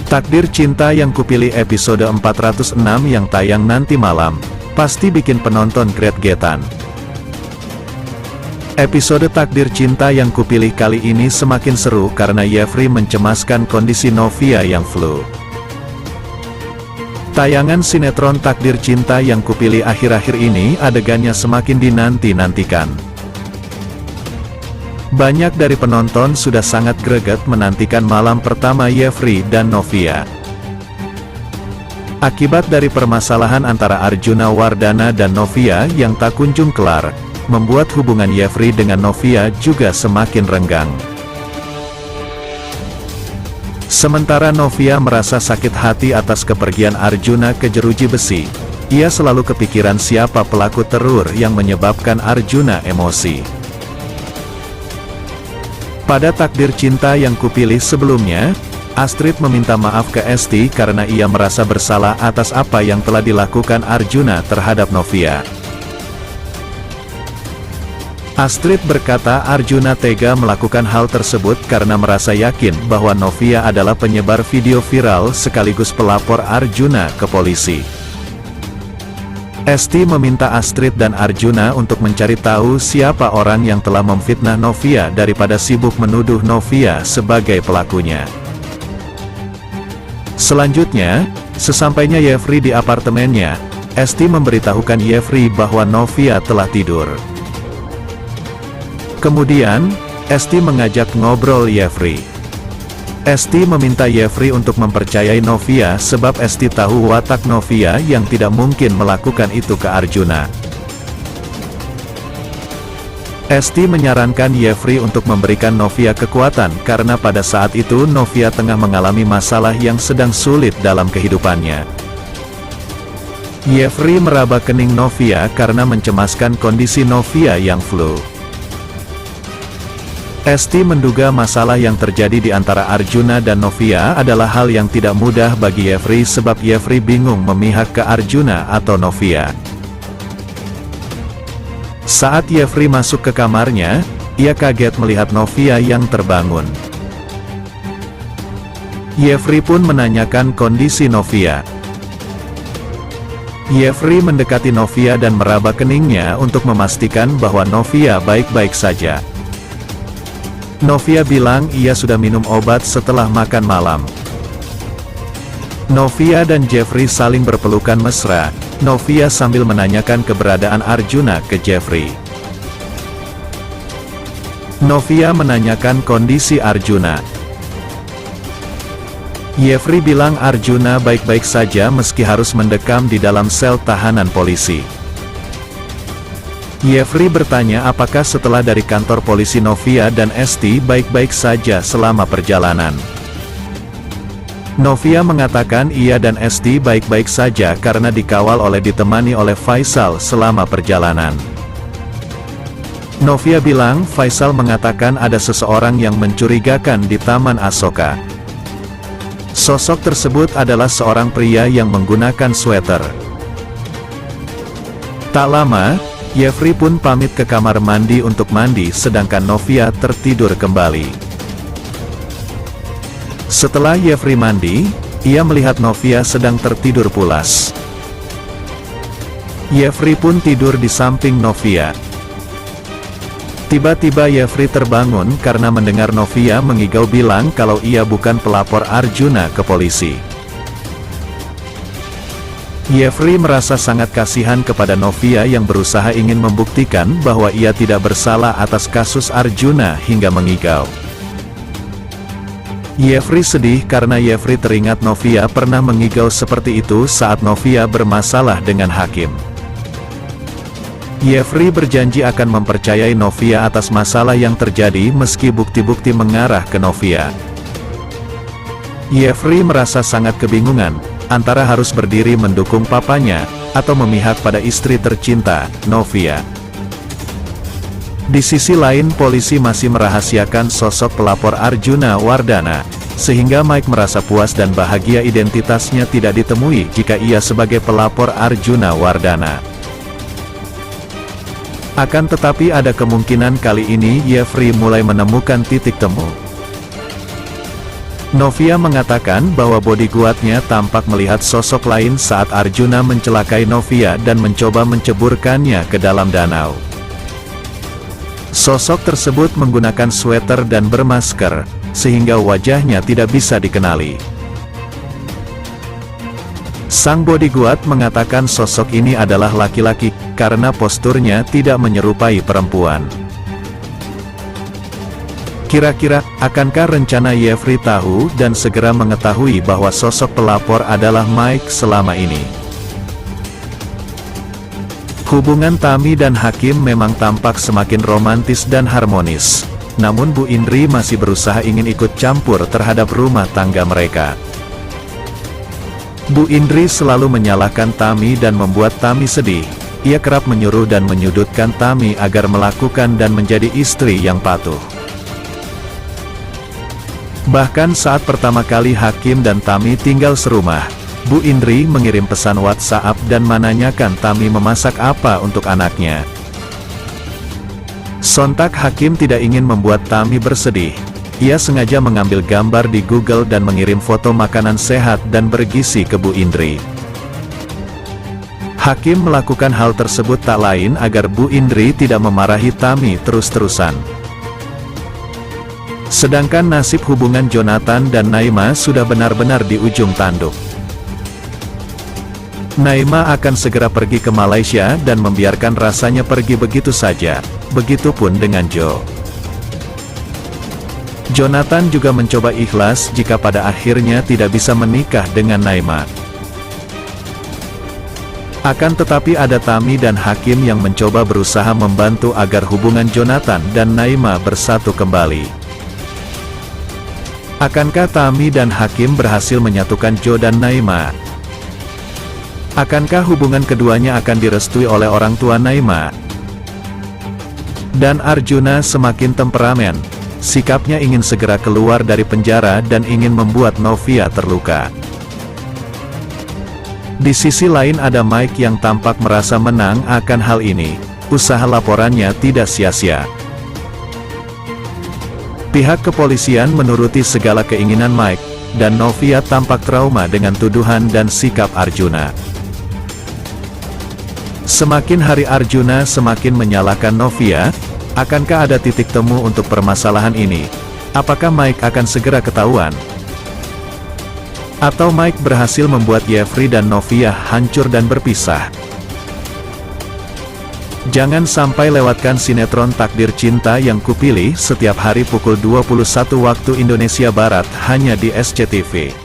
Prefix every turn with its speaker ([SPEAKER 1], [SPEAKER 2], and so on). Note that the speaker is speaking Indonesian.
[SPEAKER 1] Takdir Cinta Yang Kupilih episode 406 yang tayang nanti malam, pasti bikin penonton greget-getan. Episode Takdir Cinta Yang Kupilih kali ini semakin seru karena Yefri mencemaskan kondisi Novia yang flu. Tayangan sinetron Takdir Cinta Yang Kupilih akhir-akhir ini adegannya semakin dinanti-nantikan. Banyak dari penonton sudah sangat greget menantikan malam pertama Yefri dan Novia. Akibat dari permasalahan antara Arjuna Wardana dan Novia yang tak kunjung kelar, membuat hubungan Yefri dengan Novia juga semakin renggang. Sementara Novia merasa sakit hati atas kepergian Arjuna ke jeruji besi, ia selalu kepikiran siapa pelaku teror yang menyebabkan Arjuna emosi. Pada Takdir Cinta Yang Kupilih sebelumnya, Astrid meminta maaf ke Esti karena ia merasa bersalah atas apa yang telah dilakukan Arjuna terhadap Novia. Astrid berkata Arjuna tega melakukan hal tersebut karena merasa yakin bahwa Novia adalah penyebar video viral sekaligus pelapor Arjuna ke polisi. Esti meminta Astrid dan Arjuna untuk mencari tahu siapa orang yang telah memfitnah Novia daripada sibuk menuduh Novia sebagai pelakunya. Selanjutnya, sesampainya Yefri di apartemennya, Esti memberitahukan Yefri bahwa Novia telah tidur. Kemudian, Esti mengajak ngobrol Yefri. Esti meminta Yefri untuk mempercayai Novia sebab Esti tahu watak Novia yang tidak mungkin melakukan itu ke Arjuna. Esti menyarankan Yefri untuk memberikan Novia kekuatan karena pada saat itu Novia tengah mengalami masalah yang sedang sulit dalam kehidupannya. Yefri meraba kening Novia karena mencemaskan kondisi Novia yang flu. Esti menduga masalah yang terjadi di antara Arjuna dan Novia adalah hal yang tidak mudah bagi Yefri sebab Yefri bingung memihak ke Arjuna atau Novia. Saat Yefri masuk ke kamarnya, ia kaget melihat Novia yang terbangun. Yefri pun menanyakan kondisi Novia. Yefri mendekati Novia dan meraba keningnya untuk memastikan bahwa Novia baik-baik saja. Novia bilang ia sudah minum obat setelah makan malam. Novia dan Yefri saling berpelukan mesra, Novia sambil menanyakan keberadaan Arjuna ke Yefri. Novia menanyakan kondisi Arjuna. Yefri bilang Arjuna baik-baik saja meski harus mendekam di dalam sel tahanan polisi. Yefri bertanya apakah setelah dari kantor polisi Novia dan Esti baik-baik saja selama perjalanan. Novia mengatakan ia dan Esti baik-baik saja karena dikawal ditemani oleh Faisal selama perjalanan. Novia bilang Faisal mengatakan ada seseorang yang mencurigakan di Taman Asoka. Sosok tersebut adalah seorang pria yang menggunakan sweater. Tak lama, Yefri pun pamit ke kamar mandi untuk mandi sedangkan Novia tertidur kembali. Setelah Yefri mandi, ia melihat Novia sedang tertidur pulas. Yefri pun tidur di samping Novia. Tiba-tiba Yefri terbangun karena mendengar Novia mengigau bilang kalau ia bukan pelapor Arjuna ke polisi. Yefri merasa sangat kasihan kepada Novia yang berusaha ingin membuktikan bahwa ia tidak bersalah atas kasus Arjuna hingga mengigau. Yefri sedih karena Yefri teringat Novia pernah mengigau seperti itu saat Novia bermasalah dengan hakim. Yefri berjanji akan mempercayai Novia atas masalah yang terjadi meski bukti-bukti mengarah ke Novia. Yefri merasa sangat kebingungan, antara harus berdiri mendukung papanya, atau memihak pada istri tercinta, Novia. Di sisi lain polisi masih merahasiakan sosok pelapor Arjuna Wardana, sehingga Mike merasa puas dan bahagia identitasnya tidak ditemui jika ia sebagai pelapor Arjuna Wardana. Akan tetapi ada kemungkinan kali ini Yefri mulai menemukan titik temu. Novia mengatakan bahwa bodyguardnya tampak melihat sosok lain saat Arjuna mencelakai Novia dan mencoba menceburkannya ke dalam danau. Sosok tersebut menggunakan sweater dan bermasker, sehingga wajahnya tidak bisa dikenali. Sang bodyguard mengatakan sosok ini adalah laki-laki, karena posturnya tidak menyerupai perempuan. Kira-kira, akankah rencana Jeffrey tahu dan segera mengetahui bahwa sosok pelapor adalah Mike selama ini? Hubungan Tami dan Hakim memang tampak semakin romantis dan harmonis. Namun Bu Indri masih berusaha ingin ikut campur terhadap rumah tangga mereka. Bu Indri selalu menyalahkan Tami dan membuat Tami sedih. Ia kerap menyuruh dan menyudutkan Tami agar melakukan dan menjadi istri yang patuh. Bahkan saat pertama kali Hakim dan Tami tinggal serumah, Bu Indri mengirim pesan WhatsApp dan menanyakan Tami memasak apa untuk anaknya. Sontak Hakim tidak ingin membuat Tami bersedih. Ia sengaja mengambil gambar di Google dan mengirim foto makanan sehat dan bergizi ke Bu Indri. Hakim melakukan hal tersebut tak lain agar Bu Indri tidak memarahi Tami terus-terusan. Sedangkan nasib hubungan Jonathan dan Naima sudah benar-benar di ujung tanduk. Naima akan segera pergi ke Malaysia dan membiarkan rasanya pergi begitu saja, begitupun dengan Joe. Jonathan juga mencoba ikhlas jika pada akhirnya tidak bisa menikah dengan Naima. Akan tetapi ada Tami dan Hakim yang mencoba berusaha membantu agar hubungan Jonathan dan Naima bersatu kembali. Akankah Tami dan Hakim berhasil menyatukan Joe dan Naima? Akankah hubungan keduanya akan direstui oleh orang tua Naima? Dan Arjuna semakin temperamen. Sikapnya ingin segera keluar dari penjara dan ingin membuat Novia terluka. Di sisi lain ada Mike yang tampak merasa menang akan hal ini. Usaha laporannya tidak sia-sia. Pihak kepolisian menuruti segala keinginan Mike, dan Novia tampak trauma dengan tuduhan dan sikap Arjuna. Semakin hari Arjuna semakin menyalahkan Novia. Akankah ada titik temu untuk permasalahan ini? Apakah Mike akan segera ketahuan? Atau Mike berhasil membuat Jeffrey dan Novia hancur dan berpisah? Jangan sampai lewatkan sinetron Takdir Cinta Yang Kupilih setiap hari pukul 21 waktu Indonesia Barat hanya di SCTV.